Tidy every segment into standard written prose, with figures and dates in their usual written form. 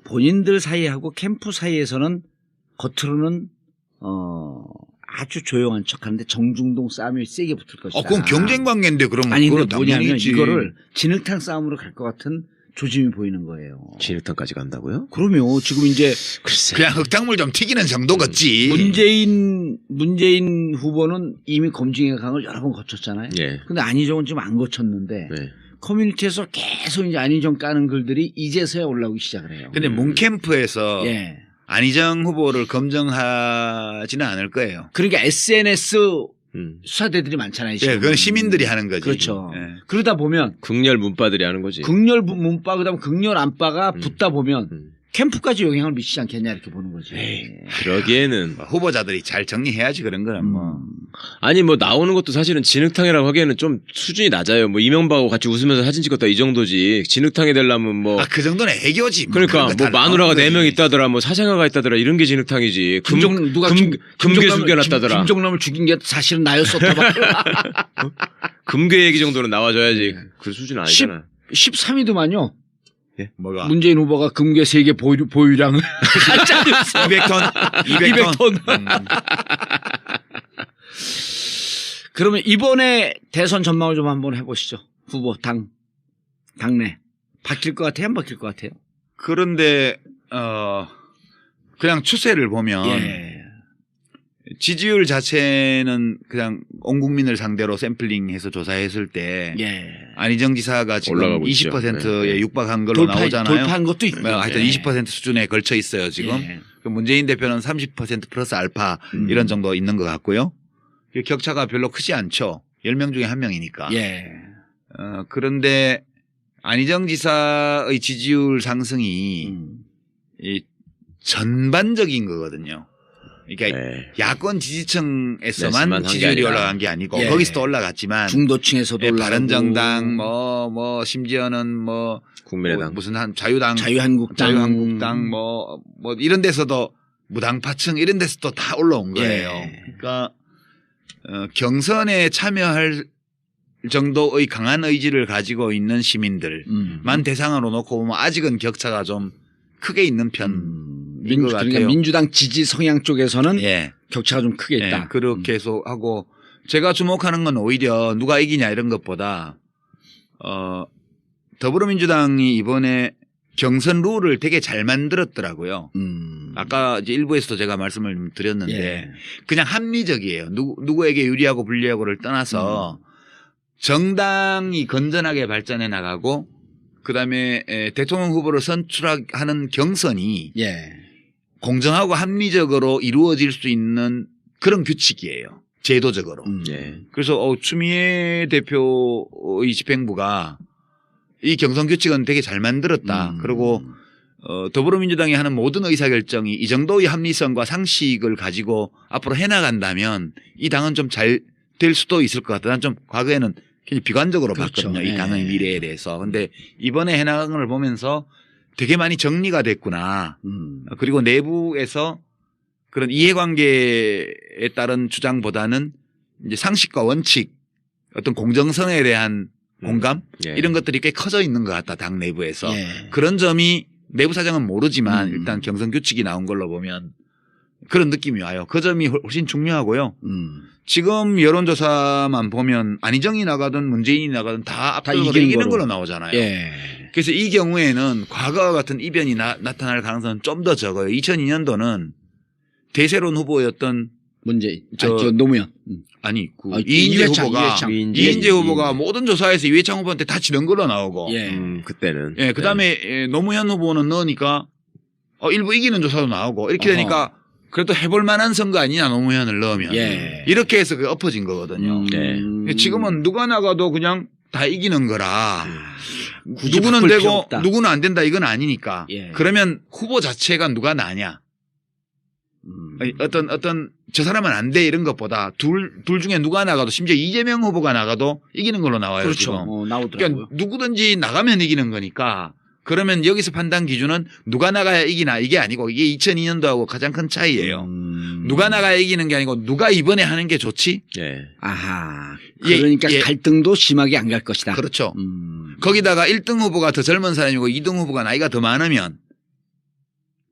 본인들 사이하고 캠프 사이에서는 겉으로는 아주 조용한 척하는데 정중동 싸움이 세게 붙을 것이다. 그건 경쟁 관계인데 그럼 아니 그건 근데 뭐냐면 당연히지. 이거를 진흙탕 싸움으로 갈 것 같은 조짐이 보이는 거예요. 진흙탕까지 간다고요? 그러면 지금 이제 글쎄. 그냥 흙탕물 좀 튀기는 정도겠지. 문재인 후보는 이미 검증의 강을 여러 번 거쳤잖아요. 예. 근데 안희정은 지금 안 거쳤는데 네. 커뮤니티에서 계속 이제 안희정 까는 글들이 이제서야 올라오기 시작을 해요. 근데 문캠프에서 예. 안희정 후보를 검증하지는 않을 거예요. 그러니까 SNS 수사대들이 많잖아요. 지금. 예, 그건 시민들이 하는 거지. 그렇죠. 예. 그러다 보면 극렬 문바들이 하는 거지. 극렬 문바 그다음 극렬 안바가 붙다 보면 캠프까지 영향을 미치지 않겠냐 이렇게 보는 거지. 그러기에는 후보자들이 잘 정리해야지 그런 거는 뭐. 아니 뭐 나오는 것도 사실은 진흙탕이라고 하기에는 좀 수준이 낮아요. 뭐 이명박하고 같이 웃으면서 사진 찍었다 이 정도지. 진흙탕이 되려면 뭐 그 정도는 애교지. 그러니까 뭐 마누라가 4명 있다더라, 뭐 사생아가 있다더라 이런 게 진흙탕이지. 금괴 숨겨놨다더라. 김종남을 죽인 게 사실은 나였었다. 금괴 얘기 정도는 나와줘야지. 그 수준 아니잖아. 13위도만요. 뭐가? 문재인 후보가 금괴 3개 보유량을 200톤? 200톤. 그러면 이번에 대선 전망을 좀 한번 해보시죠. 후보 당내 바뀔 것 같아요? 안 바뀔 것 같아요? 그런데 그냥 추세를 보면 지지율 자체는 그냥 온 국민을 상대로 샘플링해서 조사했을 때 안희정 지사가 지금 20%에 육박한 걸로 나오잖아요. 돌파한 것도 있고. 하여튼 20% 수준에 걸쳐 있어요 지금. 문재인 대표는 30% 플러스 알파 이런 정도 있는 것 같고요. 격차가 별로 크지 않죠. 10명 중에 1명이니까. 그런데 안희정 지사의 지지율 상승이 이 전반적인 거거든요. 그러니까 야권 지지층에서만 지지율이 올라간 게 아니고 거기서도 올라갔지만 중도층에서도 올라가고 바른정당 뭐 심지어는 뭐 국민의당 무슨 한 자유한국당 뭐 이런 데서도 무당파층 이런 데서도 다 올라온 거예요. 그러니까 경선에 참여할 정도의 강한 의지를 가지고 있는 시민들만 대상으로 놓고 보면 아직은 격차가 좀 크게 있는 편인 것 같아요. 그러니까 민주당 지지 성향 쪽에서는 격차가 좀 크게 있다. 그렇게 해서 하고 제가 주목하는 건 오히려 누가 이기냐 이런 것보다 더불어민주당이 이번에 경선 룰을 되게 잘 만들었더라고요. 아까 이제 일부에서도 제가 말씀을 드렸는데 그냥 합리적이에요. 누구에게 유리하고 불리하고를 떠나서 정당이 건전하게 발전해 나가고 그다음에 대통령 후보를 선출하는 경선이 공정하고 합리적으로 이루어질 수 있는 그런 규칙이에요. 제도적으로. 그래서 추미애 대표의 집행부가 이 경선 규칙은 되게 잘 만들었다. 그리고 더불어민주당이 하는 모든 의사결정이 이 정도의 합리성과 상식을 가지고 앞으로 해나간다면 이 당은 좀 잘 될 수도 있을 것 같다. 난 좀 과거에는 굉장히 비관적으로 봤거든요. 이 당의 미래에 대해서. 근데 이번에 해나간 걸 보면서 되게 많이 정리가 됐구나. 그리고 내부에서 그런 이해관계에 따른 주장보다는 이제 상식과 원칙, 어떤 공정성에 대한 공감 이런 것들이 꽤 커져 있는 것 같다. 당 내부에서. 그런 점이 내부 사정은 모르지만 일단 경선 규칙이 나온 걸로 보면 그런 느낌이 와요. 그 점이 훨씬 중요하고요. 지금 여론조사만 보면 안희정이 나가든 문재인이 나가든 다 압도적으로 이기는 걸로 나오잖아요. 그래서 이 경우에는 과거와 같은 이변이 나타날 가능성은 좀 더 적어요. 2002년도는 대세론 후보였던 노무현. 아니, 이인재 후보가 모든 조사에서 이회창 후보한테 다 지는 걸로 나오고. 그때는. 그 다음에 노무현 후보는 넣으니까 일부 이기는 조사도 나오고 이렇게 되니까 그래도 해볼 만한 선거 아니냐 노무현을 넣으면. 이렇게 해서 그게 엎어진 거거든요. 지금은 누가 나가도 그냥 다 이기는 거라. 누구는 되고 누구는 안 된다 이건 아니니까. 그러면 후보 자체가 누가 나냐. 어떤 저 사람은 안 돼 이런 것보다 둘 중에 누가 나가도 심지어 이재명 후보가 나가도 이기는 걸로 나와요. 그렇죠. 지금. 나오더라고요. 그러니까 누구든지 나가면 이기는 거니까 그러면 여기서 판단 기준은 누가 나가야 이기나 이게 아니고 이게 2002년도하고 가장 큰 차이예요. 누가 나가야 이기는 게 아니고 누가 이번에 하는 게 좋지? 아하. 그러니까 갈등도 심하게 안 갈 것이다. 그렇죠. 거기다가 1등 후보가 더 젊은 사람이고 2등 후보가 나이가 더 많으면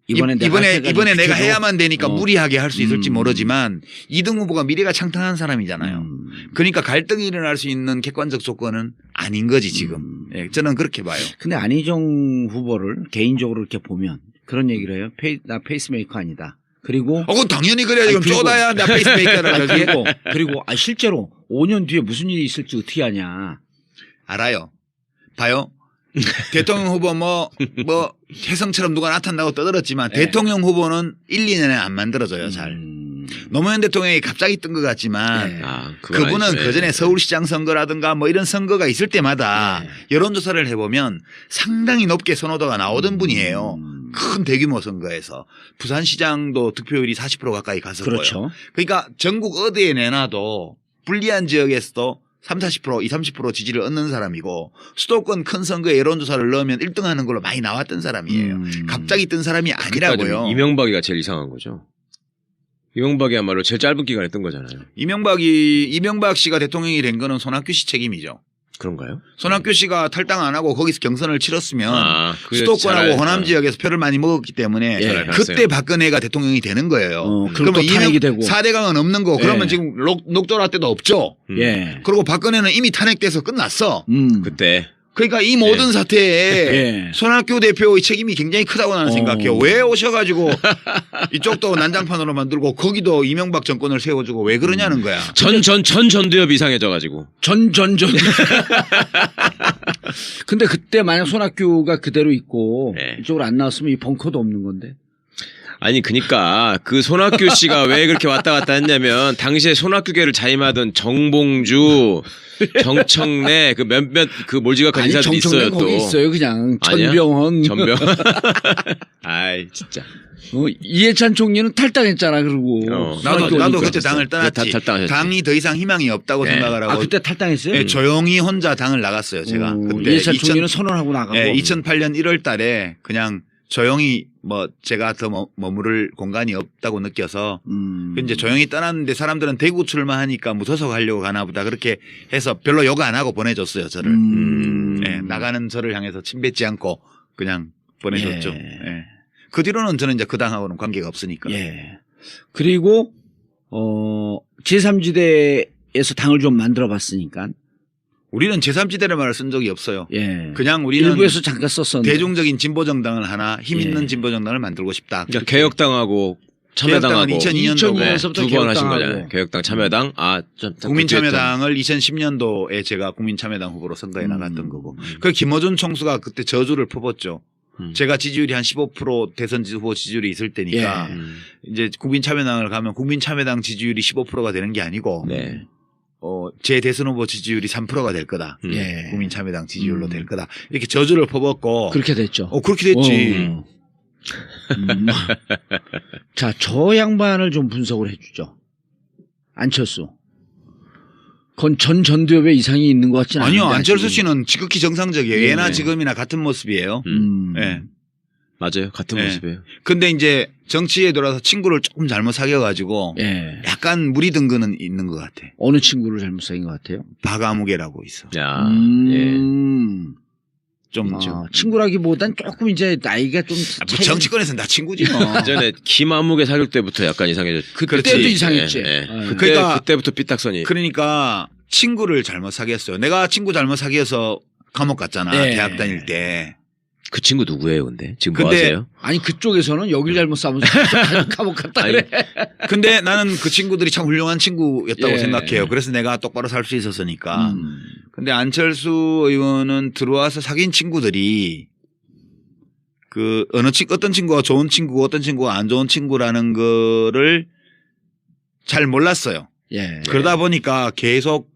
이번에 내가 해야만 되니까 무리하게 할 수 있을지 모르지만 2등 후보가 미래가 창탄한 사람이잖아요. 그러니까 갈등이 일어날 수 있는 객관적 조건은 아닌 거지 지금. 예, 저는 그렇게 봐요. 근데 안희정 후보를 개인적으로 이렇게 보면 그런 얘기를 해요. 나 페이스메이커 아니다. 그리고 그건 당연히 그래야지. 그럼 쪼다야 나 페이스메이커를 하지. 그리고 실제로 5년 뒤에 무슨 일이 있을지 어떻게 아냐. 알아요. 봐요. 대통령 후보 뭐 혜성처럼 누가 나타난다고 떠들었지만 네. 대통령 후보는 1, 2년에 안 만들어져요. 잘. 노무현 대통령이 갑자기 뜬 것 같지만 네. 그분은 아니죠. 그전에 서울시장 선거라든가 뭐 이런 선거가 있을 때마다 네. 여론조사를 해보면 상당히 높게 선호도가 나오던 분이에요. 큰 대규모 선거에서 부산시장도 득표율이 40% 가까이 갔었고요. 그렇죠. 그러니까 전국 어디에 내놔도 불리한 지역에서도 30, 20, 30% 지지를 얻는 사람이고 수도권 큰 선거에 여론조사를 넣으면 1등 하는 걸로 많이 나왔던 사람이에요. 갑자기 뜬 사람이 아니라고요. 이명박이가 제일 이상한 거죠. 이명박이야말로 제일 짧은 기간에 뜬 거잖아요. 이명박 씨가 대통령이 된 거는 손학규 씨 책임이죠. 그런가요? 손학규 씨가 탈당 안 하고 거기서 경선을 치렀으면 그게 수도권하고 잘할- 호남 지역에서 표를 많이 먹었기 때문에 예. 잘 그때 알았어요. 박근혜가 대통령이 되는 거예요. 그럼 또 탄핵이 되고. 4대강은 없는 거. 그러면 예. 지금 녹조라 때도 없죠. 예. 그리고 박근혜는 이미 탄핵돼서 끝났어. 그때 그러니까 이 모든 사태에 예. 손학규 대표의 책임이 굉장히 크다고 나는 생각해요. 왜 오셔가지고 이쪽도 난장판으로 만들고 거기도 이명박 정권을 세워주고 왜 그러냐는 거야. 전두엽 이상해져가지고. 전. 근데 그때 만약 손학규가 그대로 있고 네. 이쪽으로 안 나왔으면 이 벙커도 없는 건데. 아니 그니까 그 손학규 씨가 왜 그렇게 왔다 갔다 했냐면 당시에 손학규계를 자임하던 정봉주, 정청래 그 몇몇 그 몰지각한 아니 인사들이 정청래 있어요 거기 또. 있어요 그냥 아니야? 전병헌. 전병. 아이 진짜. 이해찬 총리는 탈당했잖아 그러고. 나도 손학규 그때 오니까. 당을 떠났지. 탈당하셨지. 당이 더 이상 희망이 없다고 네. 생각을 하고 그때 탈당했어요? 예, 조용히 혼자 당을 나갔어요. 제가 그때 이해찬 총리는 선언하고 나가고. 2008년 1월 달에 그냥 조용히 뭐 제가 더 머무를 공간이 없다고 느껴서 이제 조용히 떠났는데 사람들은 대구 출마하니까 무소속 하려고 가나 보다 그렇게 해서 별로 욕 안 하고 보내줬어요. 저를. 예, 나가는 저를 향해서 침뱉지 않고 그냥 보내줬죠. 예. 예. 그 뒤로는 저는 이제 그 당하고는 관계가 없으니까. 예. 그리고 제3지대에서 당을 좀 만들어 봤으니까. 우리는 제3지대를 말을 쓴 적이 없어요. 예. 그냥 우리는 일부에서 잠깐 썼었는데. 대중적인 진보정당을 하나 힘 있는 예. 진보정당을 만들고 싶다. 그러니까 개혁당하고 참여당하고 개혁당은 2002년도고 2002년서부터 두 번 하신 개혁당하고. 거잖아요. 개혁당 참여당. 국민참여당을 2010년도에 제가 국민참여당 후보로 선거에 나갔던 거고. 그 김어준 총수가 그때 저주를 퍼붓죠. 제가 지지율이 한 15% 대선 후보 지지율이 있을 때니까 예. 이제 국민참여당을 가면 국민참여당 지지율이 15%가 되는 게 아니고 네. 제 대선 후보 지지율이 3%가 될 거다. 예. 국민참여당 지지율로 될 거다. 이렇게 저주를 퍼붓고 그렇게 됐죠. 그렇게 됐지. 자, 저 양반을 좀 분석을 해주죠. 안철수. 그건 전두엽에 이상이 있는 것 같지는 않은데. 아니요. 안철수 아직은. 씨는 지극히 정상적이에요. 예. 예나 지금이나 같은 모습이에요. 예. 맞아요. 같은 예. 모습이에요. 근데 이제 정치에 들어와서 친구를 조금 잘못 사귀어가지고 예. 약간 무리 든 거는 있는 것 같아. 어느 친구를 잘못 사귄 것 같아요? 박아무개라고 있어. 야, 좀 친구라기보단 조금 이제 나이가 좀. 뭐 정치권에서는 다 친구지 뭐. 예. 전에 김아무개 사귈 때부터 약간 이상해졌죠. 그때도 그렇지. 이상했지. 예, 예. 예. 그러니까 그때부터 삐딱선이. 그러니까 친구를 잘못 사귀었어요. 내가 친구 잘못 사귀어서 감옥 갔잖아. 예. 대학 다닐 때. 그 친구 누구예요, 근데? 지금 뭐 근데 하세요? 아니 그쪽에서는 여길 잘못 싸면서 감옥 갔다 아니, 그래. 근데 나는 그 친구들이 참 훌륭한 친구였다고 예. 생각해요. 그래서 내가 똑바로 살 수 있었으니까. 근데 안철수 의원은 들어와서 사귄 친구들이 그 어떤 친구가 좋은 친구고 어떤 친구가 안 좋은 친구라는 거를 잘 몰랐어요. 예. 그러다 보니까 계속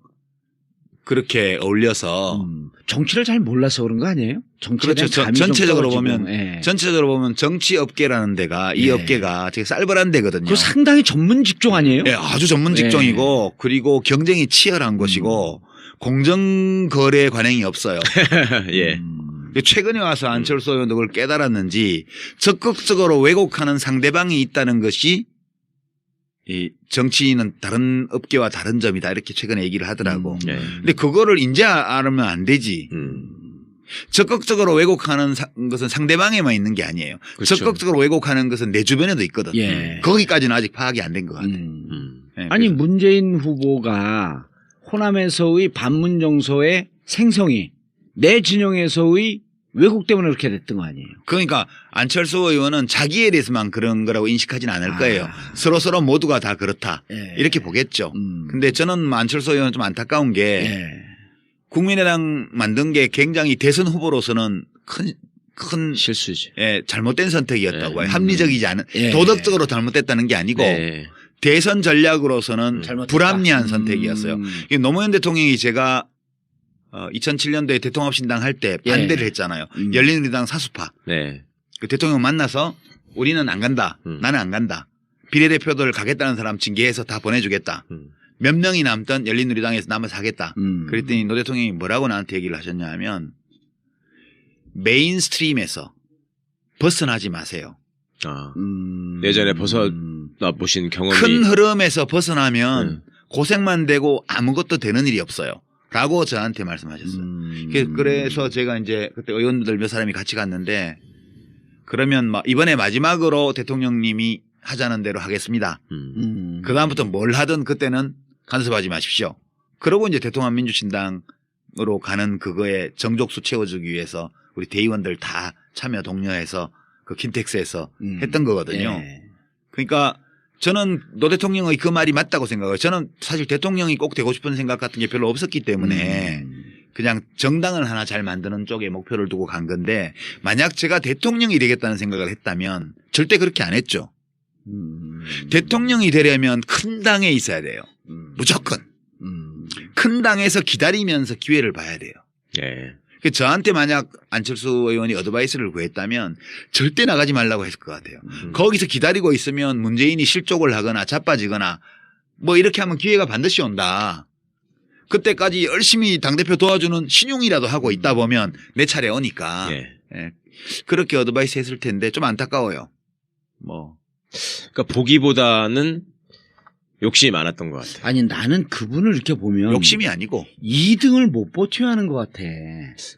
그렇게 어울려서 정치를 잘 몰라서 그런 거 아니에요? 정치에 그렇죠. 대한 감이 좀 전체적으로 떨어지고. 보면 예. 전체적으로 보면 정치 업계라는 데가 이 예. 업계가 되게 쌀벌한 데거든요. 그 상당히 전문 직종 아니에요? 예, 아주 전문 직종이고 그리고 경쟁이 치열한 것이고 공정 거래 관행이 없어요. 예. 최근에 와서 안철수 의원도 그걸 깨달았는지 적극적으로 왜곡하는 상대방이 있다는 것이 이 정치인은 다른 업계와 다른 점이다 이렇게 최근에 얘기를 하더라고. 예. 근데 그거를 이제 알으면 안 되지. 적극적으로 왜곡하는 것은 상대방에만 있는 게 아니에요. 그렇죠. 적극적으로 왜곡하는 것은 내 주변에도 있거든. 예. 거기까지는 아직 파악이 안 된 것 같아요. 네, 아니 그래서. 문재인 후보가 호남에서의 반문 정서의 생성이 내 진영에서의 왜곡 때문에 그렇게 됐던 거 아니에요? 그러니까 안철수 의원은 자기에 대해서만 그런 거라고 인식하지는 않을 거예요. 서로 모두가 다 그렇다. 예. 이렇게 보겠죠. 근데 저는 안철수 의원은 좀 안타까운 게 예. 국민의당 만든 게 굉장히 대선 후보로서는 큰 실수지. 예, 잘못된 선택이었다고 네. 봐요. 합리적이지 않은 예. 도덕적으로 잘못됐다는 게 아니고 네. 대선 전략으로서는 잘못됐다. 불합리한 선택이었어요. 이게 노무현 대통령이 제가 2007년도에 대통합신당 할 때 예. 반대를 했잖아요. 열린우리당 사수파. 네. 그 대통령 만나서 우리는 안 간다. 나는 안 간다. 비례대표들 가겠다는 사람 징계해서 다 보내주겠다. 몇 명이 남든 열린우리당에서 남아서 하겠다. 그랬더니 노 대통령이 뭐라고 나한테 얘기를 하셨냐 하면 메인스트림에서 벗어나지 마세요. 아. 예전에 벗어나 보신 경험이 큰 흐름에서 벗어나면 고생만 되고 아무것도 되는 일이 없어요. 라고 저한테 말씀하셨어요. 그래서 제가 이제 그때 의원들 몇 사람이 같이 갔는데 그러면 이번에 마지막으로 대통령님이 하자는 대로 하겠습니다. 그다음부터 뭘 하든 그때는 간섭하지 마십시오. 그러고 이제 대통합민주신당으로 가는 그거에 정족수 채워주기 위해서 우리 대의원들 다 참여 독려해서 그 킨텍스에서 했던 거거든요. 예. 그러니까 저는 노 대통령의 그 말이 맞다고 생각해요. 저는 사실 대통령이 꼭 되고 싶은 생각 같은 게 별로 없었기 때문에 그냥 정당을 하나 잘 만드는 쪽에 목표를 두고 간 건데 만약 제가 대통령이 되겠다는 생각을 했다면 절대 그렇게 안 했죠. 대통령이 되려면 큰 당에 있어야 돼요. 무조건. 큰 당에서 기다리면서 기회를 봐야 돼요. 예. 저한테 만약 안철수 의원이 어드바이스를 구했다면 절대 나가지 말라고 했을 것 같아요. 거기서 기다리고 있으면 문재인이 실족을 하거나 자빠지거나 뭐 이렇게 하면 기회가 반드시 온다. 그때까지 열심히 당대표 도와주는 신용이라도 하고 있다 보면 내 차례 오니까. 예. 예. 그렇게 어드바이스 했을 텐데 좀 안타까워요. 그러니까 보기보다는 욕심이 많았던 것 같아요. 아니 나는 그분을 이렇게 보면 욕심이 아니고 2등을 못 버텨야 하는 것 같아.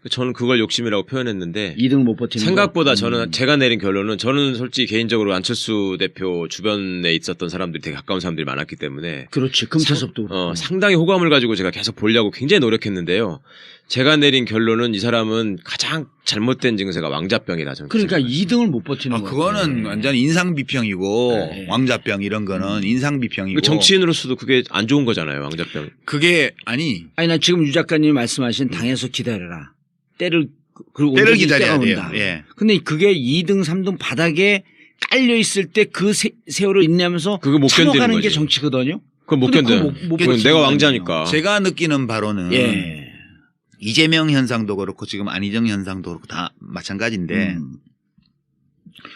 저는 그걸 욕심이라고 표현했는데 2등을 못 버티는 생각보다 거? 저는 제가 내린 결론은 저는 솔직히 개인적으로 안철수 대표 주변에 있었던 사람들이 되게 가까운 사람들이 많았기 때문에 그렇지 금차섭도 그렇고. 상당히 호감을 가지고 제가 계속 보려고 굉장히 노력했는데요. 제가 내린 결론은 이 사람은 가장 잘못된 증세가 왕자병이다. 저는 그러니까 2등을 못 버티는 거. 그거는 완전 인상비평이고 네. 왕자병 이런 거는 인상비평이고 정치인으로서도 그게 안 좋은 거잖아요. 왕자병. 그게 아니 나 지금 유 작가님이 말씀하신 당에서 기다려라. 때를 기다려야 돼요. 온다. 예. 근데 그게 2등 3등 바닥에 깔려 있을 때 그 세월을 인내하면서 그거 못 견디는 참아가는 게 거지. 정치거든요. 그건 못 근데 견뎌요. 그거 못 그건 버티는 내가 거 왕자니까. 제가 느끼는 바로는 예. 이재명 현상도 그렇고 지금 안희정 현상도 그렇고 다 마찬가지인데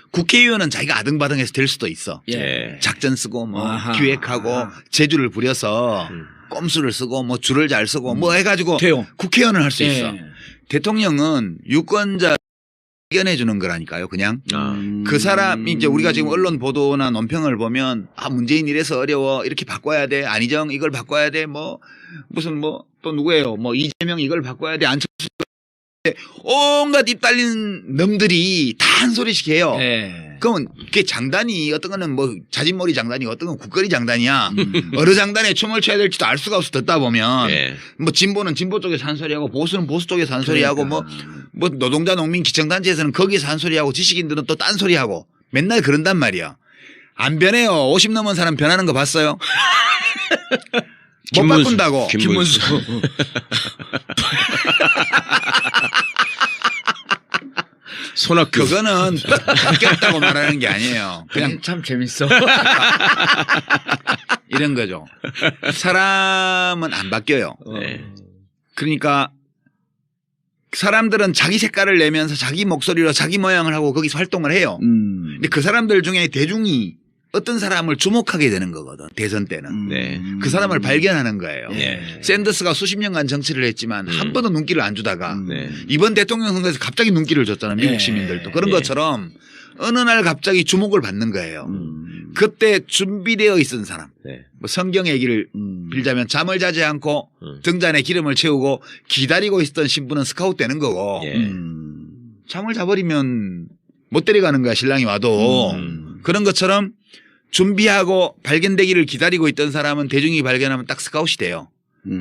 국회의원은 자기가 아등바등해서 될 수도 있어. 예. 작전 쓰고 뭐 아하. 기획하고 재주를 부려서 꼼수를 쓰고 뭐 줄을 잘 쓰고 뭐 해가지고 돼요. 국회의원을 할 수 예. 있어. 대통령은 유권자 의견해 주는 거라니까요. 그냥 그 사람 이제 우리가 지금 언론 보도나 논평을 보면 문재인 이래서 어려워 이렇게 바꿔야 돼. 안희정 이걸 바꿔야 돼. 뭐 무슨 뭐 또 누구예요. 뭐 이재명 이걸 바꿔야 돼. 안철수 온갖 입 달린 놈들이 다 한 소리씩 해요. 예. 그러면 그게 장단이 어떤 거는 뭐 자진몰이 장단이 어떤 건 국거리 장단이야. 어느 장단에 춤을 춰야 될지도 알 수가 없어 듣다 보면 예. 뭐 진보는 진보 쪽에서 한 소리하고 보수는 보수 쪽에서 한 소리하고 뭐 노동자 농민 기청단체에서는 거기에서 한 소리하고 지식인들은 또 딴 소리하고 맨날 그런단 말이야. 안 변해요. 50 넘은 사람 변하는 거 봤어요? 못 김문수. 바꾼다고. 김문수. 손학규. 그거는 바뀌었다고 말하는 게 아니에요. 그냥 참 재밌어. 이런 거죠. 사람은 안 바뀌어요. 네. 그러니까 사람들은 자기 색깔을 내면서 자기 목소리로 자기 모양을 하고 거기서 활동을 해요. 근데 그 사람들 중에 대중이 어떤 사람을 주목하게 되는 거거든. 대선 때는. 네. 그 사람을 발견하는 거예요. 예. 샌더스가 수십 년간 정치를 했지만 한 번도 눈길을 안 주다가 네. 이번 대통령 선거에서 갑자기 눈길을 줬잖아요. 미국 예. 시민들도. 그런 예. 것처럼 어느 날 갑자기 주목을 받는 거예요. 그때 준비되어 있던 사람. 네. 뭐 성경 얘기를 빌자면 잠을 자지 않고 등잔에 기름을 채우고 기다리고 있었던 신부는 스카웃 되는 거고 예. 잠을 자버리면 못 데려가는 거야 신랑이 와도. 그런 것처럼 준비하고 발견되기를 기다리고 있던 사람은 대중이 발견하면 딱 스카웃이 돼요.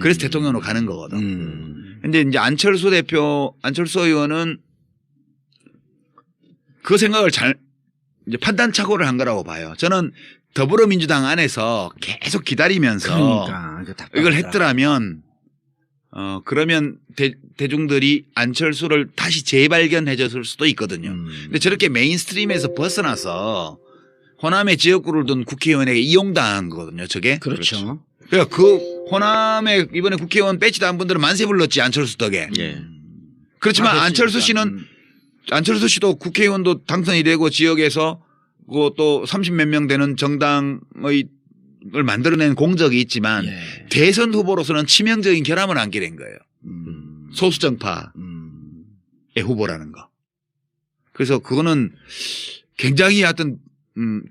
그래서 대통령으로 가는 거거든. 근데 이제 안철수 의원은 그 생각을 이제 판단착오를 한 거라고 봐요. 저는 더불어민주당 안에서 계속 기다리면서 이걸 했더라면 그러면 대중들이 안철수를 다시 재발견해 줬을 수도 있거든요. 근데 저렇게 메인스트림에서 벗어나서 호남의 지역구를 둔 국회의원에게 이용당한 거거든요. 저게. 그렇죠. 그러니까 그 호남에 이번에 국회의원 배치도 한 분들은 만세 불렀지 안철수 덕에. 예. 그렇지만 안철수 씨는 안철수 씨도 국회의원도 당선이 되고 지역에서 또 30몇 명 되는 정당의 을 만들어낸 공적이 있지만 예. 대선 후보로서는 치명적인 결함을 안게 된 거예요. 소수정파의 후보라는 거. 그래서 그거는 굉장히 하여튼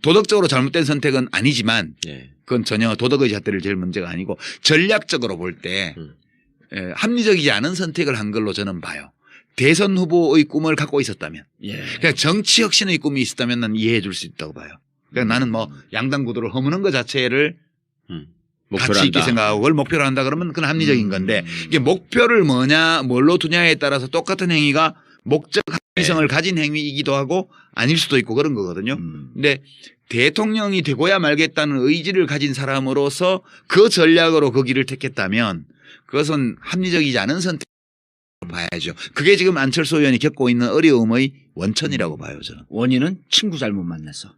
도덕적으로 잘못된 선택은 아니지만 예. 그건 전혀 도덕의 잣대를 제일 문제가 아니고 전략적으로 볼 때 합리적이지 않은 선택을 한 걸로 저는 봐요. 대선 후보의 꿈을 갖고 있었다면 예. 그냥 정치 혁신의 꿈이 있었다면 난 이해해 줄 수 있다고 봐요. 그러니까 나는 뭐 양당 구도를 허무는 것 자체를 가치 있게 생각하고 그걸 목표로 한다 그러면 그건 합리적인 건데 이게 목표를 뭘로 두냐에 따라서 똑같은 행위가 목적 합리성을 가진 행위이기도 하고 아닐 수도 있고 그런 거거든요. 근데 대통령이 되고야 말겠다는 의지를 가진 사람으로서 그 전략으로 그 길을 택했다면 그것은 합리적이지 않은 선택을 봐야죠. 그게 지금 안철수 의원이 겪고 있는 어려움의 원천이라고 봐요. 저는. 원인은 친구 잘못 만나서.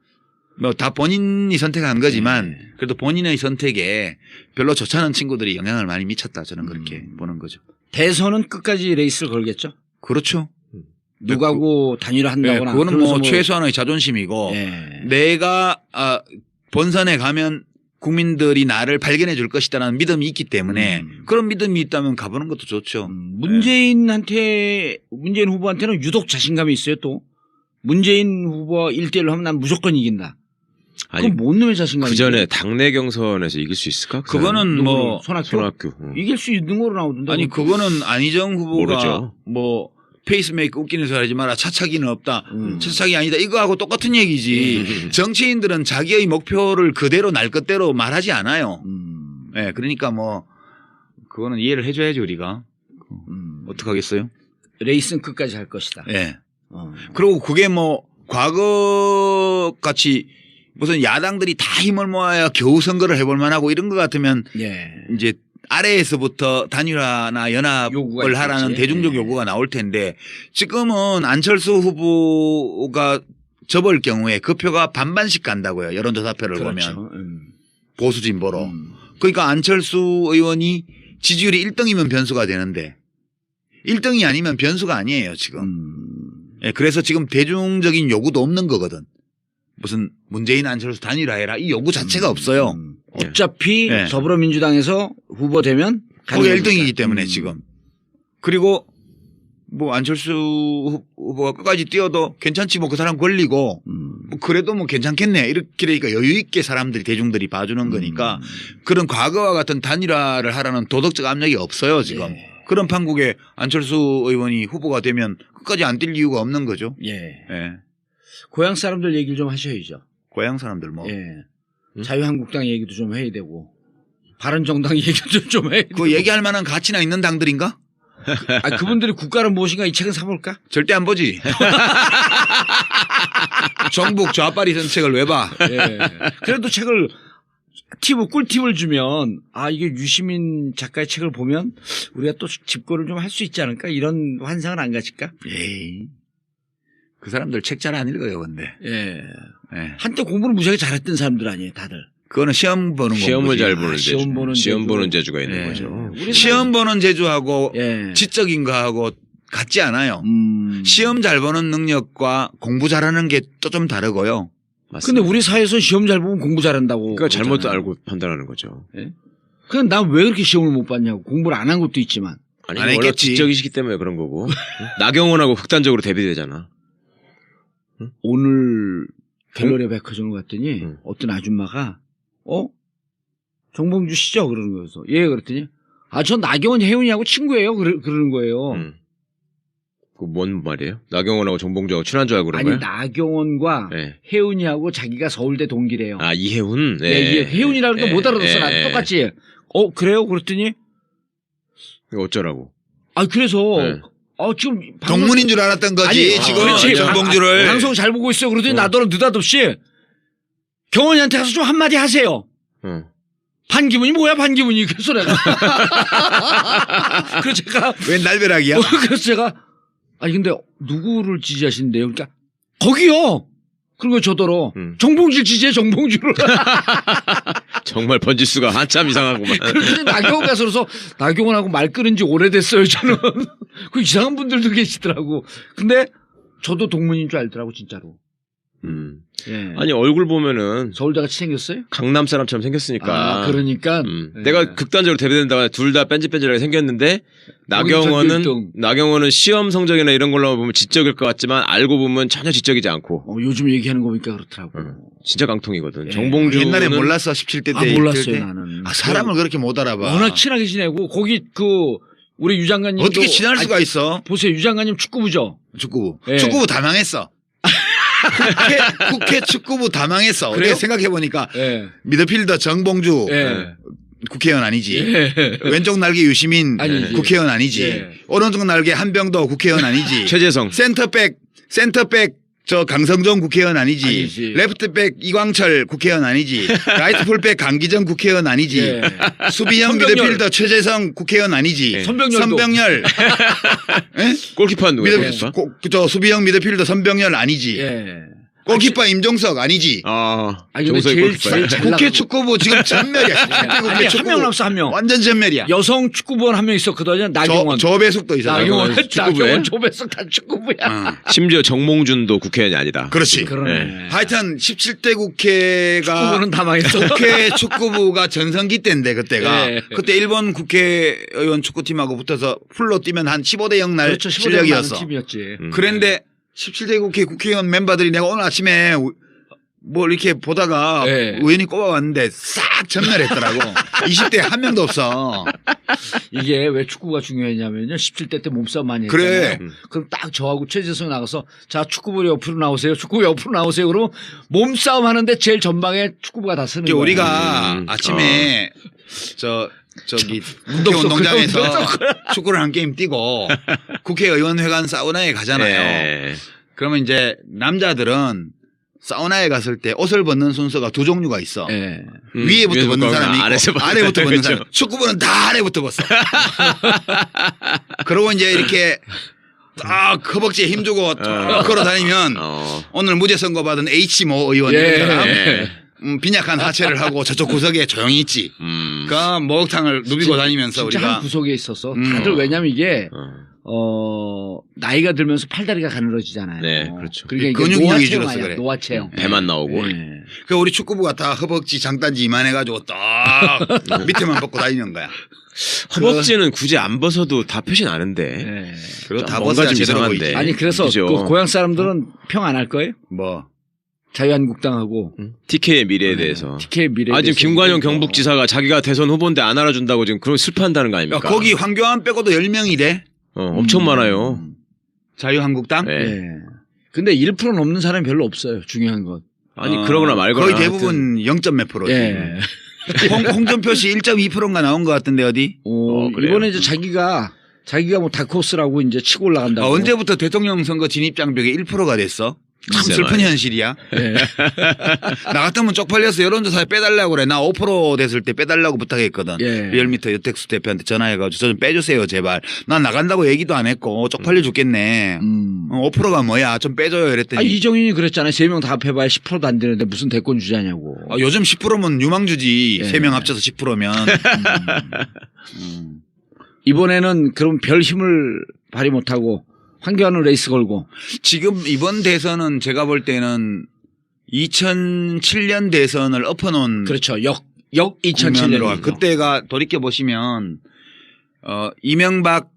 뭐 다 본인이 선택한 거지만 그래도 본인의 선택에 별로 좋지 않은 친구들이 영향을 많이 미쳤다. 저는 그렇게 보는 거죠. 대선은 끝까지 레이스를 걸겠죠. 그렇죠. 누구하고 단일화한다거나. 그거는 뭐 최소한의 자존심이고 내가 본선에 가면 국민들이 나를 발견해 줄 것이다라는 믿음이 있기 때문에 그런 믿음이 있다면 가보는 것도 좋죠. 문재인 후보한테는 유독 자신감이 있어요. 또 문재인 후보와 1대1로 하면 난 무조건 이긴다. 아니, 그건 뭔 놈의 자신감이 그 전에 당내 경선에서 이길 수 있을까? 그거는 뭐 손학규 이길 수 있는 거로 나오던데. 아니 그거는 안희정 후보가 모르죠. 뭐 페이스메이커 웃기는 소리 하지 마라. 차차기는 없다. 차차기 아니다. 이거하고 똑같은 얘기지. 정치인들은 자기의 목표를 그대로 날 것대로 말하지 않아요. 네, 그러니까 뭐 그거는 이해를 해줘야지 우리가. 어떡하겠어요? 레이스는 끝까지 할 것이다. 네. 그리고 그게 뭐 과거 같이 무슨 야당들이 다 힘을 모아야 겨우 선거를 해볼 만하고 이런 것 같으면 이제 아래에서부터 단일화나 연합을 하라는 대중적 요구가 나올 텐데 지금은 안철수 후보가 접을 경우에 그 표가 반반씩 간다고요. 여론조사표를 보면. 보수 진보로. 그러니까 안철수 의원이 지지율이 1등이면 변수가 되는데 1등이 아니면 변수가 아니에요 지금. 그래서 지금 대중적인 요구도 없는 거거든. 무슨 문재인 안철수 단일화해라 이 요구 자체가 없어요. 어차피 더불어민주당에서 후보 되면 거기 1등이기 때문에 지금. 그리고 뭐 안철수 후보가 끝까지 뛰어도 괜찮지 뭐 그 사람 걸리고 뭐 그래도 뭐 괜찮겠네 이렇게 그러니까 여유 있게 사람들이 대중들이 봐주는 거니까 그런 과거와 같은 단일화를 하라는 도덕적 압력이 없어요 지금. 그런 판국에 안철수 의원이 후보가 되면 끝까지 안 뛸 이유가 없는 거죠. 고향 사람들 얘기를 좀 하셔야죠. 고향 사람들 뭐. 자유한국당 얘기도 좀 해야 되고 바른정당 얘기도 좀 해야 되고. 그 얘기할 만한 가치나 있는 당들인가? 그분들이 국가는 무엇인가 이 책은 사볼까? 절대 안 보지. 정북 좌빨이 쓴 책을 왜 봐? 그래도 책을 꿀팁을 주면 이게 유시민 작가의 책을 보면 우리가 또 집고를 좀 할 수 있지 않을까 이런 환상은 안 가질까? 에이. 그 사람들 책 잘 안 읽어요, 근데. 한때 공부를 무지하게 잘했던 사람들 아니에요, 다들. 그거는 시험 보는 거. 시험을 잘 보는 재주. 시험 보는 재주가 있는 거죠. 시험 보는 재주하고 지적인 거하고 같지 않아요. 시험 잘 보는 능력과 공부 잘하는 게 또 좀 다르고요. 근데 우리 사회에서 시험 잘 보면 공부 잘한다고. 그러니까 잘못 알고 판단하는 거죠. 그냥 난 왜 그렇게 시험을 못 봤냐고. 공부를 안 한 것도 있지만. 아니, 원래 지적이시기 때문에 그런 거고. 나경원하고 극단적으로 대비되잖아. 오늘 갤러리 백화점을 갔더니 어떤 아줌마가 정봉주 씨죠? 그러는 거여서 예 그랬더니 전 나경원 혜윤이하고 친구예요. 그러는 거예요. 그 뭔 말이에요? 나경원하고 정봉주하고 친한 줄 알고 그런 거예요? 나경원과 네. 혜윤이하고 자기가 서울대 동기래요. 이혜훈? 네. 예, 혜윤이라는 거 못 알아듣어. 나도 똑같이. 그래요? 그랬더니 이거 어쩌라고? 그래서 네. 지금 동문인 줄 알았던 거지. 지금 그렇지. 정봉주를. 방송 잘 보고 있어요. 그러더니 나더러 느닷없이 경원이한테 가서 좀 한마디 하세요. 반기문이 뭐야 반기문이. 그래서 내가 그래서 제가 웬 날벼락이야? 그래서 제가 근데 누구를 지지하시는데요? 그러니까 거기요. 그리고 저더러 정봉주를 지지해 정봉주를. 정말 번지수가 한참 이상하구만. 그런데 나경원 가서 그래서 나경원하고 말 끊은 지 오래됐어요 저는. 그 이상한 분들도 계시더라고. 근데 저도 동문인 줄 알더라고 진짜로. 예. 아니 얼굴 보면은 서울대 같이 생겼어요? 강남 사람처럼 생겼으니까. 그러니까 예. 내가 극단적으로 대비된다가 둘 다 뺀질뺀질하게 생겼는데 나경원은 시험 성적이나 이런 걸로 보면 지적일 것 같지만 알고 보면 전혀 지적이지 않고. 요즘 얘기하는 거 보니까 그렇더라고. 진짜 강통이거든. 예. 정봉주는 옛날에 몰랐어 17대 때. 몰랐어요 나는. 사람을 그렇게 못 알아봐. 워낙 친하게 지내고 거기 우리 유 장관님 어떻게 친할 수가 있어? 보세요 유 장관님 축구부죠. 축구부. 예. 축구부 다 망했어. 국회 축구부 다 망했어. 그래요? 내가 생각해보니까 예. 미드필더 정봉주 국회의원 아니지. 예. 왼쪽 날개 유시민 아니지. 국회의원 아니지. 예. 오른쪽 날개 한병도 국회의원 아니지. 최재성. 센터백 강성종 국회의원 아니지. 레프트백 이광철 국회의원 아니지. 라이트 풀백 강기정 국회의원 아니지. 예. 수비형 선병열. 미드필더 최재성 국회의원 아니지. 선병열. 골키퍼 누구야? 골키퍼? 수비형 미드필더 선병열 아니지. 예. 골키퍼 임종석 아니지. 근데 제일 잘 국회 축구부 지금 전멸이야. 아니, 한 명 남았어 한 명. 완전 전멸이야. 여성 축구부원 한 명 있었거든요. 나경원. 조배숙도 있어. 나경원 축구부에? 조배숙 다 축구부야. 심지어 정몽준도 국회의원이 아니다. 그렇지. 그러네. 하여튼 17대 국회가 축구부는 다 망했어. 국회 축구부가 전성기 때인데 그때가 예. 그때 일본 국회의원 축구팀하고 붙어서 풀로 뛰면 한 15대 0 날 그렇죠. 실력이었어. 팀이었지. 그런데 17대 국회의원 멤버들이 내가 오늘 아침에 뭐 이렇게 보다가 예. 우연히 꼽아왔는데 싹 전멸했더라고. 20대 한 명도 없어. 이게 왜 축구가 중요했냐면요. 17대 때 몸싸움 많이 했잖아요. 그래. 그럼 딱 저하고 최재성 나가서 자 축구부 옆으로 나오세요. 축구부 옆으로 나오세요. 그러면 몸싸움 하는데 제일 전방에 축구부가 다 쓰는 거예요. 우리가 아침에 저기 국회운동장에서 축구를 한 게임 뛰고 국회의원회관 사우나에 가잖아요. 그러면 이제 남자들은 사우나에 갔을 때 옷을 벗는 순서가 두 종류가 있어. 위에부터 벗는 사람이 있고 아래부터 벗는 사람. 축구부는 다 아래부터 벗어. 그러고 이제 이렇게 딱 허벅지에 힘주고 걸어 다니면 오늘 무죄 선고 받은 H모 의원 이런 사람 빈약한 하체를 하고 저쪽 구석에 조용히 있지. 그 목욕탕을 누비고 다니면서 진짜 우리가 한 구석에 있어서 다들 왜냐면 이게 나이가 들면서 팔다리가 가늘어지잖아요. 네, 그렇죠. 그러니까 근육량이 줄어서 그래. 노화 체형. 배만 나오고. 그 우리 축구부가 다 허벅지 장단지 이만해가지고 딱 밑에만 벗고 다니는 거야. 허벅지는 굳이 안 벗어도 다 표시 나는데. 그리고 다 뭔가 벗어야 좀 제대로 이상한데. 보이지. 아니 그래서 그죠? 그 고향 사람들은 평 안 할 거예요? 뭐 자유한국당하고 TK의 미래에 대해서. TK 미래. 지금 김관영 경북지사가 자기가 대선 후보인데 안 알아준다고 지금 그런 슬퍼한다는 거 아닙니까? 거기 황교안 빼고도 10명이래. 엄청 많아요. 자유한국당? 네. 근데 1% 넘는 사람이 별로 없어요. 중요한 건. 아니 그러거나 말거나. 거의 대부분 0점 몇 프로지. 예. 홍준표 씨 1.2%인가 나온 것 같은데 어디? 그래요? 이번에 이제 자기가 뭐 다크호스라고 이제 치고 올라간다고. 언제부터 대통령 선거 진입 장벽이 1%가 됐어? 참 글쎄 슬픈 말이야. 현실이야. 나 같으면 쪽팔려서 여론조사에 빼달라고 그래. 나 5% 됐을 때 빼달라고 부탁했거든. 리얼미터 여택수 대표한테 전화해가지고 저 좀 빼주세요 제발. 난 나간다고 얘기도 안 했고 쪽팔려 죽겠네. 5%가 뭐야 좀 빼줘요 이랬더니. 이정인이 그랬잖아요. 3명 다 합해봐야 10%도 안 되는데 무슨 대권 주자냐고. 요즘 10%면 유망주지. 3명 합쳐서 10%면. 이번에는 그럼 별 힘을 발휘 못하고 황교안은 레이스 걸고. 지금 이번 대선은 제가 볼 때는 2007년 대선을 엎어놓은. 그렇죠. 역 2007년. 그때가 돌이켜보시면, 이명박.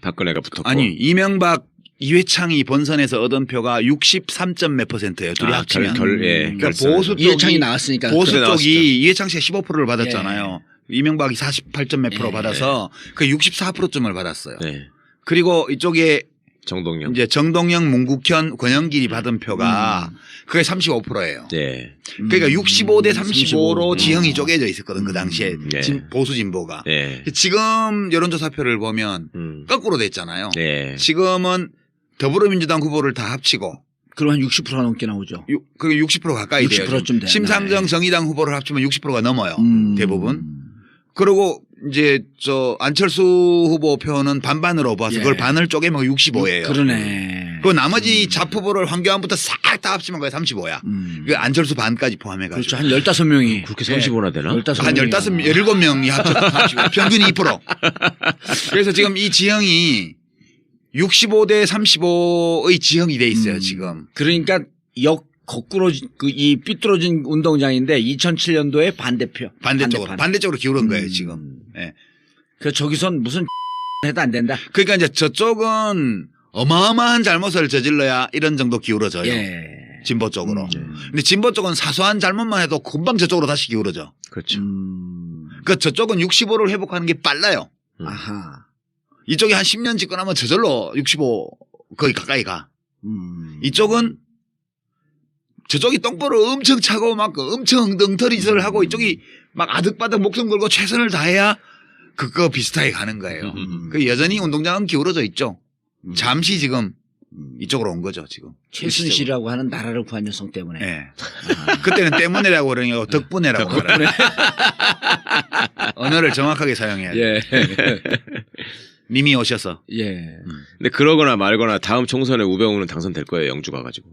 박근혜가 붙었고. 아니, 이명박 이회창이 본선에서 얻은 표가 63점 몇 %예요. 둘이 합치면. 그러니까 보수 쪽이 이해창이 나왔으니까. 보수 그래 쪽이 이해창 씨가 15%를 받았잖아요. 이명박이 48점 몇 프로 예. 받아서 그 64%점을 받았어요. 네. 그리고 이쪽에 정동영. 이제 정동영, 문국현, 권영길이 받은 표가 그게 35%예요. 네. 그러니까 65대 35로 35. 지형이 쪼개져 있었거든 그 당시에 네. 보수 진보가. 네. 지금 여론조사표를 보면 거꾸로 됐잖아요. 네. 지금은 더불어민주당 후보를 다 합치고 그럼 한 60%가 넘게 나오죠. 그게 60% 가까이 돼요. 60%쯤 돼요. 심상정 네. 정의당 후보를 합치면 60%가 넘어요. 대부분. 음. 그리고 이제 저 안철수 후보 표는 반반으로 봐서 예. 그걸 반을 쪼개면 65예요. 그러네. 그 나머지 잡 후보를 황교안부터 싹 다 합치면 그게 35야. 그 안철수 반까지 포함해가지고. 그렇죠. 한 15명이. 그렇게 35나 되나? 15 한 명이. 17명이 합쳐 평균 2%. 그래서 지금 이 지형이 65대 35의 지형이 돼 있어요, 지금. 그러니까 거꾸로 이 삐뚤어진 운동장인데 2007년도에 반대표. 반대쪽으로 기울은 거예요, 지금. 예. 그 저기선 무슨 해도 안 된다. 그러니까 이제 저쪽은 어마어마한 잘못을 저질러야 이런 정도 기울어져요. 예. 진보 쪽으로. 근데 진보 쪽은 사소한 잘못만 해도 금방 저쪽으로 다시 기울어져. 그렇죠. 그러니까 저쪽은 65를 회복하는 게 빨라요. 아하. 이쪽이 한 10년 집권하면 저절로 65 거의 가까이 가. 이쪽은 저쪽이 똥볼을 엄청 차고 막 엄청 엉덩터리질을 하고 이쪽이 막 아득바득 목숨 걸고 최선을 다해야 그거 비슷하게 가는 거예요. 그 여전히 운동장은 기울어져 있죠. 잠시 지금 이쪽으로 온 거죠, 지금. 최순실이라고 하는 나라를 구한 여성 때문에. 네. 그때는 때문에라고 그러냐고 덕분에라고 그러요 언어를 정확하게 사용해야 돼요. 예. 님이 오셔서. 예. 근데 그러거나 말거나 다음 총선에 우병우는 당선될 거예요, 영주가 가지고.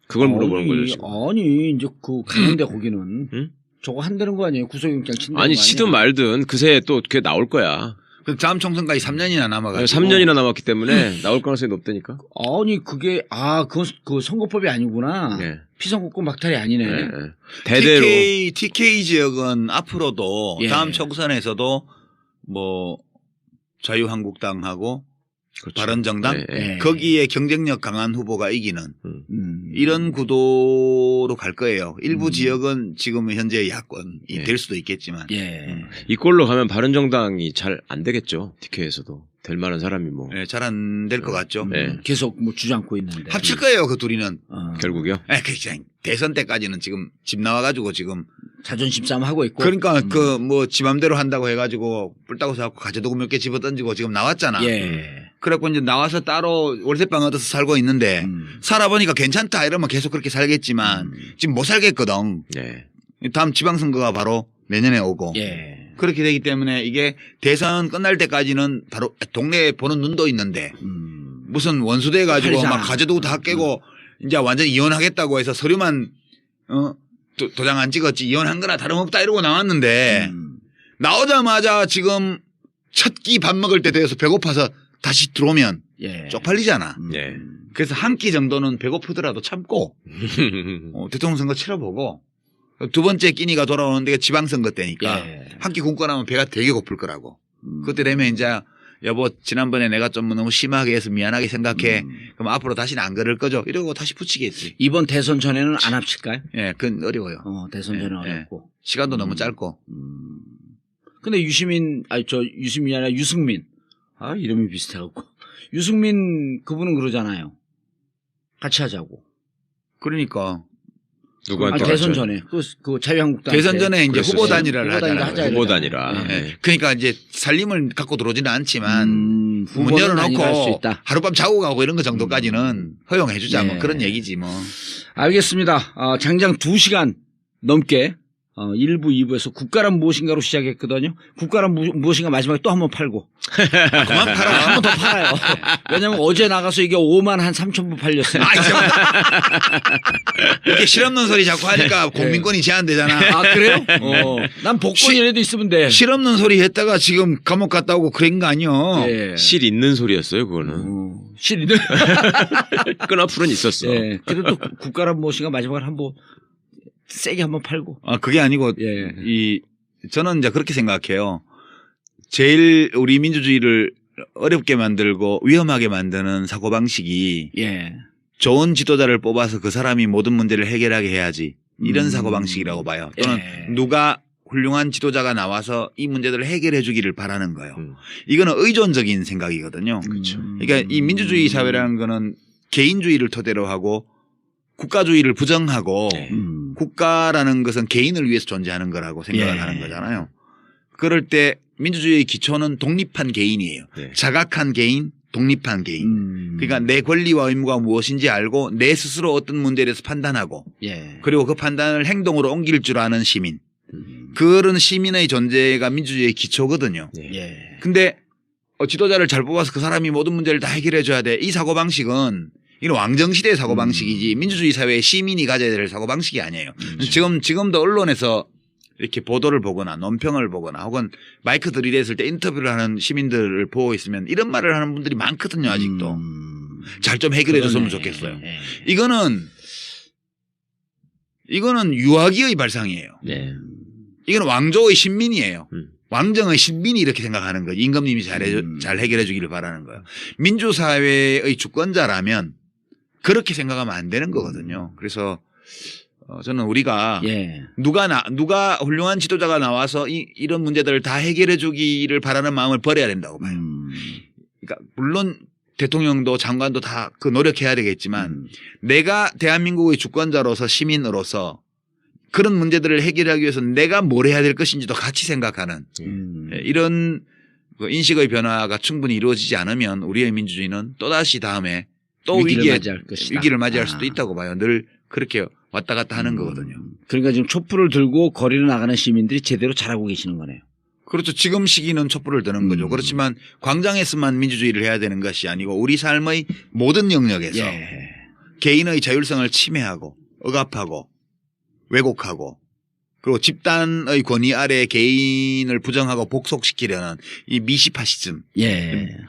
그걸 물어보는 거죠, 지금. 아니, 이제 가는데 거기는. 저거 한다는 거 아니에요? 구속영장 친다는 아니, 거 아니야? 치든 말든 그새 또 그게 나올 거야. 그 다음 총선까지 3년이나 남아가지고. 3년이나 남았기 때문에 나올 가능성이 높다니까. 아니, 그게, 그건 그 선거법이 아니구나. 네. 피선거권 박탈이 아니네. 네. 대대로. TK 지역은 앞으로도 예. 다음 총선에서도 뭐 자유한국당하고 그렇죠. 바른정당 네, 네. 거기에 경쟁력 강한 후보가 이기는 이런 구도로 갈 거예요. 일부 지역은 지금 현재 야권이 네. 될 수도 있겠지만. 예. 이 꼴로 가면 바른정당이 잘 안 되겠죠. TK에서도. 될 만한 사람이 뭐. 네, 잘 안 될 것 같죠. 네. 계속 뭐 주장고 있는데. 합칠 거예요, 그 둘이는. 결국요. 그냥 대선 때까지는 지금 집 나와가지고 지금. 자존심 싸움 하고 있고. 그러니까 그 뭐 지 맘대로 한다고 해가지고 뿔따고 사갖고 가재도구 몇 개 집어 던지고 지금 나왔잖아. 예. 그래갖고 이제 나와서 따로 월세방 얻어서 살고 있는데 살아보니까 괜찮다 이러면 계속 그렇게 살겠지만 지금 못 살겠거든. 네. 다음 지방선거가 바로 내년에 오고. 예. 그렇게 되기 때문에 이게 대선 끝날 때까지는 바로 동네에 보는 눈도 있는데 무슨 원수돼 가지고 팔리잖아. 막 가재도구 다 깨고 이제 완전히 이혼하겠다고 해서 서류만 도장 안 찍었지 이혼한 거나 다름없다 이러고 나왔는데 나오자마자 지금 첫 끼 밥 먹을 때 돼서 배고파서 다시 들어오면 예. 쪽팔리잖아. 네. 그래서 한 끼 정도는 배고프더라도 참고 대통령 선거 치러보고 두 번째 끼니가 돌아오는데 지방선거 때니까 예. 한 끼 굶고 나면 배가 되게 고플 거라고. 그때 되면 이제 여보 지난번에 내가 좀 너무 심하게 해서 미안하게 생각해. 그럼 앞으로 다시는 안 그럴 거죠. 이러고 다시 붙이겠지. 이번 대선 전에는 안 합칠까요? 예, 그건 어려워요. 대선 전에 예, 어렵고. 시간도 너무 짧고. 근데 유시민이 아니라 유승민. 이름이 비슷해갖고. 유승민 그분은 그러잖아요. 같이 하자고. 그러니까. 누구한테 대선 맞죠? 전에. 그 자유한국당. 대선 전에 이제 그랬었어요. 후보 단일화를 후보 단일화 하잖아요. 후보 단일화. 네. 네. 그러니까 이제 살림을 갖고 들어오지는 않지만 문 후보는 단일화할 수 열어놓고 있다. 하룻밤 자고 가고 이런 거 정도까지는 허용해 주자 뭐 네. 그런 얘기지 뭐. 알겠습니다. 장장 2시간 넘게 1부, 2부에서 국가란 무엇인가로 시작했거든요. 국가란 무엇인가 마지막에 또 한 번 팔고. 그만 팔아. 한 번 더 팔아요. 왜냐면 어제 나가서 이게 5만 한 3천 부 팔렸어요. 이렇게 실없는 소리 자꾸 하니까 공민권이 제한되잖아. 그래요? 난 복권이라도 있으면 돼. 실없는 소리 했다가 지금 감옥 갔다 오고 그런 거 아니요. 예. 실 있는 소리였어요, 그거는. 실 있는. 끈앞풀은 있었어. 예. 그래도 국가란 무엇인가 마지막에 한번 세게 한번 팔고. 그게 아니고 예. 저는 이제 그렇게 생각해요. 제일 우리 민주주의를 어렵게 만들고 위험하게 만드는 사고방식이 예. 좋은 지도자를 뽑아서 그 사람이 모든 문제를 해결하게 해야지 이런 사고방식이라고 봐요. 또는 누가 훌륭한 지도자가 나와서 이 문제들을 해결해 주기를 바라는 거예요. 이거는 의존적인 생각이거든요. 그렇죠. 그러니까 이 민주주의 사회라는 거는 개인주의를 토대로 하고 국가주의를 부정하고 국가라는 것은 개인을 위해서 존재하는 거라고 생각을 하는 거잖아요. 그럴 때 민주주의의 기초는 독립한 개인이에요. 자각한 개인, 독립한 개인. 그러니까 내 권리와 의무가 무엇인지 알고 내 스스로 어떤 문제에 대해서 판단하고 그리고 그 판단을 행동으로 옮길 줄 아는 시민. 그런 시민의 존재가 민주주의의 기초거든요. 근데 지도자를 잘 뽑아서 그 사람이 모든 문제를 다 해결해 줘야 돼. 이 사고방식은 이건 왕정시대의 사고방식이지 민주주의 사회의 시민이 가져야 될 사고방식이 아니에요. 지금도 언론에서 이렇게 보도를 보거나 논평을 보거나 혹은 마이크 들이댔을 때 인터뷰를 하는 시민들을 보고 있으면 이런 말을 하는 분들이 많거든요. 아직도. 잘 좀 해결해 줬으면 좋겠어요. 이거는 유아기의 발상이에요. 이건 왕조의 신민이에요. 왕정의 신민이 이렇게 생각하는 거예요. 임금님이 잘 해결해 주기를 바라는 거예요. 민주사회의 주권자라면 그렇게 생각하면 안 되는 거거든요. 그래서 저는 우리가 누가 훌륭한 지도자가 나와서 이런 문제들을 다 해결해 주기를 바라는 마음을 버려야 된다고 봐요. 그러니까 물론 대통령도 장관도 다 그 노력해야 되겠지만 내가 대한민국의 주권자로서 시민으로서 그런 문제들을 해결하기 위해서 내가 뭘 해야 될 것인지도 같이 생각하는 이런 인식의 변화가 충분히 이루어지지 않으면 우리의 민주주의는 또다시 다음에 또 위기를 맞이할 수도 있다고 봐요. 늘 그렇게 왔다 갔다 하는 거거든요. 그러니까 지금 촛불을 들고 거리로 나가는 시민들이 제대로 잘하고 계시는 거네요. 그렇죠. 지금 시기는 촛불을 드는 거죠. 그렇지만 광장에서만 민주주의를 해야 되는 것이 아니고 우리 삶의 모든 영역에서 개인의 자율성을 침해하고 억압하고 왜곡하고 그리고 집단의 권위 아래 개인을 부정하고 복속시키려는 이 미시파시즘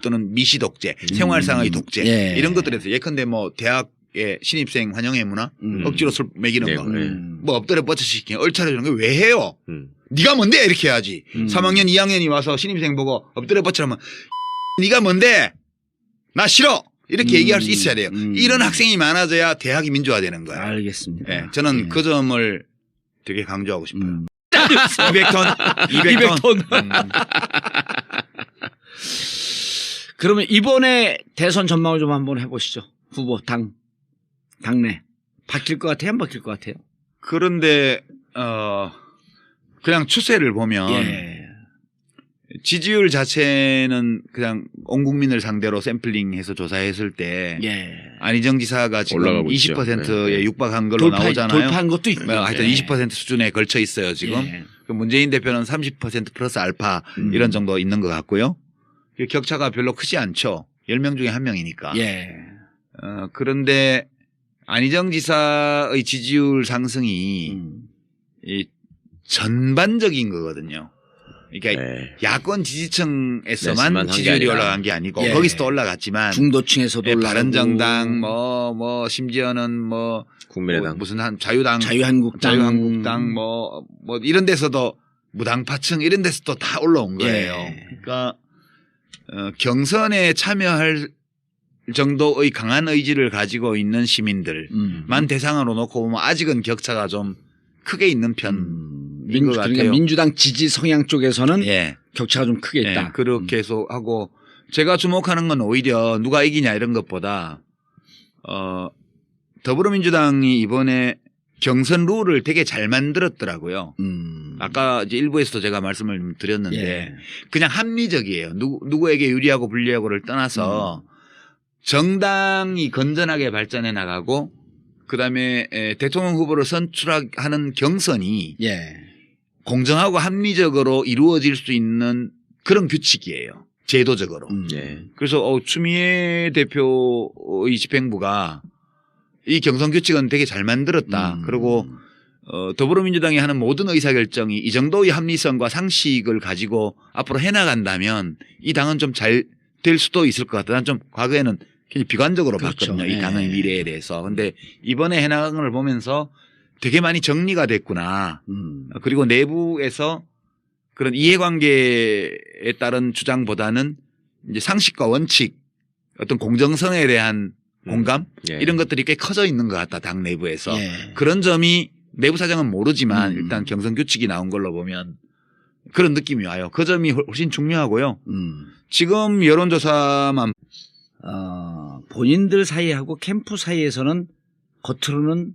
또는 미시독재, 생활상의 독재 이런 것들에서 예컨대 뭐 대학의 신입생 환영회 문화 억지로 술 먹이는 거 뭐 엎드려 뻗쳐시키는 얼차려 주는 거 왜 해요? 네가 뭔데 이렇게 해야지. 3학년 2학년이 와서 신입생 보고 엎드려 뻗치라면 네가 뭔데 나 싫어 이렇게 얘기할 수 있어야 돼요. 이런 학생이 많아져야 대학이 민주화되는 거예요. 알겠습니다. 저는 그 점을 되게 강조하고 싶어요. 200톤. 그러면 이번에 대선 전망을 좀 한번 해보시죠. 후보 당내 바뀔 것 같아요? 안 바뀔 것 같아요? 그런데 그냥 추세를 보면 지지율 자체는 그냥 온 국민을 상대로 샘플링해서 조사했을 때 안희정 지사가 지금 20%에 육박한 걸로 나오잖아요. 돌파한 것도 있고. 하여튼 20% 수준에 걸쳐 있어요 지금. 문재인 대표는 30% 플러스 알파 이런 정도 있는 것 같고요. 격차가 별로 크지 않죠. 10명 중에 1명이니까. 그런데 안희정 지사의 지지율 상승이 이 전반적인 거거든요. 그러니까 야권 지지층에서만 지지율이 올라간 게 아니고 거기서도 올라갔지만 중도층에서도 올라가고 바른정당 뭐 심지어는 뭐 국민의당 무슨 자유한국당 뭐 이런 데서도 무당파층 이런 데서도 다 올라온 거예요. 그러니까 경선에 참여할 정도의 강한 의지를 가지고 있는 시민들만 대상으로 놓고 보면 아직은 격차가 좀 크게 있는 편인 것 같아요. 그러니까 민주당 지지 성향 쪽에서는 격차가 좀 크게 있다. 그렇게 해서 하고 제가 주목하는 건 오히려 누가 이기냐 이런 것보다 더불어민주당이 이번에 경선 룰을 되게 잘 만들었더라고요. 아까 이제 일부에서도 제가 말씀을 드렸는데 그냥 합리적이에요. 누구에게 유리하고 불리하고를 떠나서 정당이 건전하게 발전해 나가고 그다음에 대통령 후보를 선출하는 경선이 공정하고 합리적으로 이루어질 수 있는 그런 규칙이에요. 제도적으로. 그래서 추미애 대표의 집행부가 이 경선 규칙은 되게 잘 만들었다. 그리고 더불어민주당이 하는 모든 의사결정이 이 정도의 합리성과 상식을 가지고 앞으로 해나간다면 이 당은 좀 잘 될 수도 있을 것 같다. 난 좀 과거에는 굉장히 비관적으로 봤거든요. 이 당의 미래에 대해서. 그런데 이번에 해나간 걸 보면서 되게 많이 정리가 됐구나. 그리고 내부에서 그런 이해관계에 따른 주장보다는 이제 상식과 원칙, 어떤 공정성에 대한 공감 예. 이런 것들이 꽤 커져 있는 것 같다 당 내부에서. 예. 그런 점이 내부 사정은 모르지만 일단 경선 규칙이 나온 걸로 보면 그런 느낌이 와요. 그 점이 훨씬 중요하고요. 지금 여론조사만 본인들 사이하고 캠프 사이에서는 겉으로는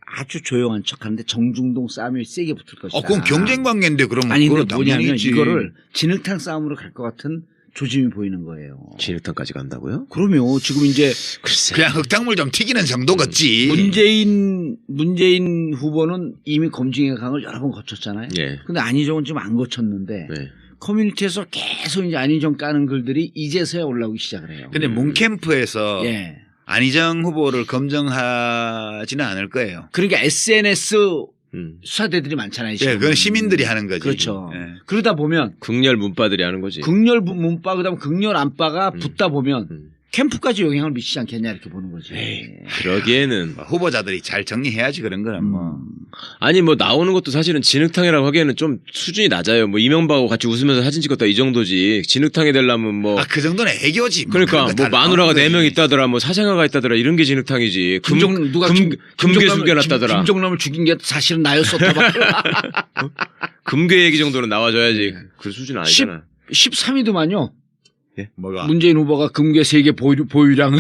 아주 조용한 척하는데 정중동 싸움이 세게 붙을 것이다. 그건 경쟁 관계인데 그러면 아니 근데 그건 뭐냐면 당연히지. 이거를 진흙탕 싸움으로 갈 것 같은 조짐이 보이는 거예요. 진흙탕까지 간다고요? 그러면 지금 이제 글쎄. 그냥 흙탕물 좀 튀기는 정도겠지. 문재인 후보는 이미 검증의 강을 여러 번 거쳤잖아요. 예. 근데 안희정은 지금 안 거쳤는데 네. 커뮤니티에서 계속 이제 안희정 까는 글들이 이제서야 올라오기 시작을 해요. 근데 문캠프에서 예. 안희정 후보를 검증하지는 않을 거예요. 그러니까 SNS 수사대들이 많잖아요. 지금. 예, 그건 시민들이 하는 거지. 그렇죠. 예. 그러다 보면 극렬 문바들이 하는 거지. 극렬 문바 그다음 극렬 안바가 붙다 보면 캠프까지 영향을 미치지 않겠냐 이렇게 보는 거지. 그러기에는 후보자들이 잘 정리해야지 그런 거는 뭐. 아니 뭐 나오는 것도 사실은 진흙탕이라고 하기에는 좀 수준이 낮아요. 뭐 이명박하고 같이 웃으면서 사진 찍었다 이 정도지. 진흙탕이 되려면 뭐 그 정도는 애교지. 그러니까 뭐 마누라가 4명 있다더라, 뭐 사생아가 있다더라 이런 게 진흙탕이지. 금괴 숨겨놨다더라. 김정남을 죽인 게 사실은 나였었다. 금괴 얘기 정도는 나와줘야지. 그 수준 아니잖아. 13위도만요. 뭐가? 문재인 후보가 금괴 3개 보유량을.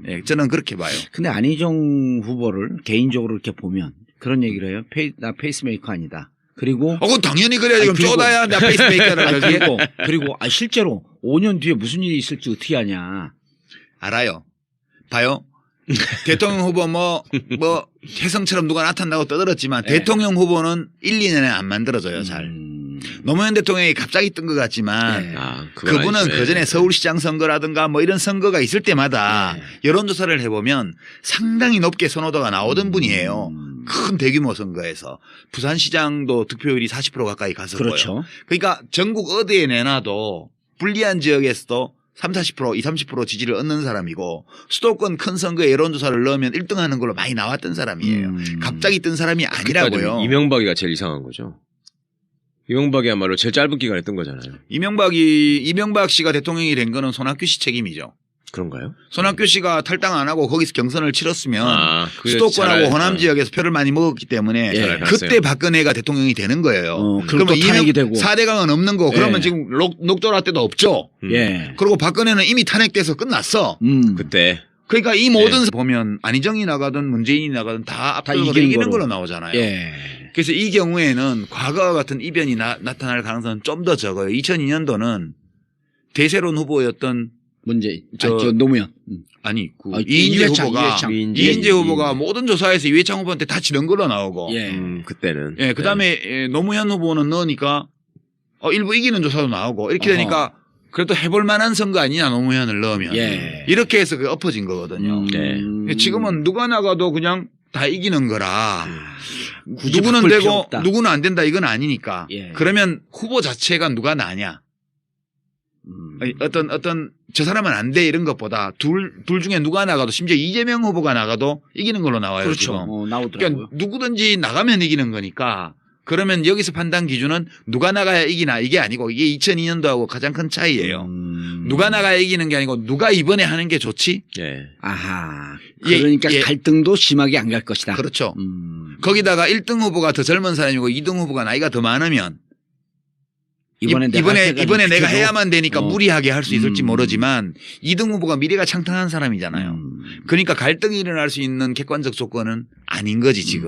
예, 저는 그렇게 봐요. 근데 안희정 후보를 개인적으로 이렇게 보면 그런 얘기를 해요. 나 페이스메이커 아니다. 그리고 그건 당연히 그래야지. 그럼 쪼다야 나 페이스메이커를 하지. 그리고 실제로 5년 뒤에 무슨 일이 있을지 어떻게 아냐. 알아요. 봐요. 대통령 후보 뭐 혜성처럼 누가 나타난다고 떠들었지만 네. 대통령 후보는 1, 2년에 안 만들어져요. 잘. 노무현 대통령이 갑자기 뜬 것 같지만 네. 그분은 아니죠. 그전에 서울시장 선거라든가 뭐 이런 선거가 있을 때마다 네. 여론조사를 해보면 상당히 높게 선호도가 나오던 분이에요. 큰 대규모 선거에서. 부산시장도 득표율이 40% 가까이 갔었고요. 그렇죠. 그러니까 전국 어디에 내놔도 불리한 지역에서도 30%, 30% 지지를 얻는 사람이고 수도권 큰 선거에 여론조사를 넣으면 1등 하는 걸로 많이 나왔던 사람이에요. 갑자기 뜬 사람이 아니라고요. 이명박이가 제일 이상한 거죠. 이명박이야말로 제일 짧은 기간에 뜬 거잖아요. 이명박 씨가 대통령이 된 거는 손학규 씨 책임이죠. 그런가요? 손학규 씨가 탈당 안 하고 거기서 경선을 치렀으면 그게 수도권하고 잘 호남 지역에서 표를 많이 먹었기 때문에 잘 그때 알았어요. 박근혜가 대통령이 되는 거예요. 그럼 또 탄핵이 되고. 4대강은 없는 거. 그러면 예. 지금 녹조라 때도 없죠. 예. 그리고 박근혜는 이미 탄핵돼서 끝났어. 그때 그러니까 이 모든 보면 안희정이 나가든 문재인이 나가든 다 압도적으로 이기는 걸로 나오잖아요. 예. 그래서 이 경우에는 과거와 같은 이변이 나타날 가능성은 좀 더 적어요. 2002년도는 대세론 후보였던 문재인. 저 노무현. 이인재 후보가 이인재 후보가 모든 조사에서 이회창 후보한테 다 지는 걸로 나오고. 예. 그때는. 예, 그다음에 노무현 후보는 넣으니까 일부 이기는 조사도 나오고 이렇게 되니까 그래도 해볼 만한 선거 아니냐 노무현을 넣으면. 예. 이렇게 해서 그 엎어진 거거든요. 네. 지금은 누가 나가도 그냥 다 이기는 거라. 굳이 누구는 바꿀 필요 되고 없다. 누구는 안 된다 이건 아니니까. 예. 그러면 후보 자체가 누가 나냐. 어떤 저 사람은 안 돼 이런 것보다 둘 중에 누가 나가도 심지어 이재명 후보가 나가도 이기는 걸로 나와요. 그렇죠. 지금. 나오더라고요. 그러니까 누구든지 나가면 이기는 거니까 그러면 여기서 판단 기준은 누가 나가야 이기나 이게 아니고 이게 2002년도하고 가장 큰 차이예요. 누가 나가야 이기는 게 아니고 누가 이번에 하는 게 좋지? 예. 아하. 예, 그러니까 예. 갈등도 심하게 안 갈 것이다. 그렇죠. 거기다가 1등 후보가 더 젊은 사람이고 2등 후보가 나이가 더 많으면 이번에 내가 해야만 되니까 무리하게 할 수 있을지 모르지만 2등 후보가 미래가 창탄한 사람이잖아요. 그러니까 갈등이 일어날 수 있는 객관적 조건은 아닌 거지 지금.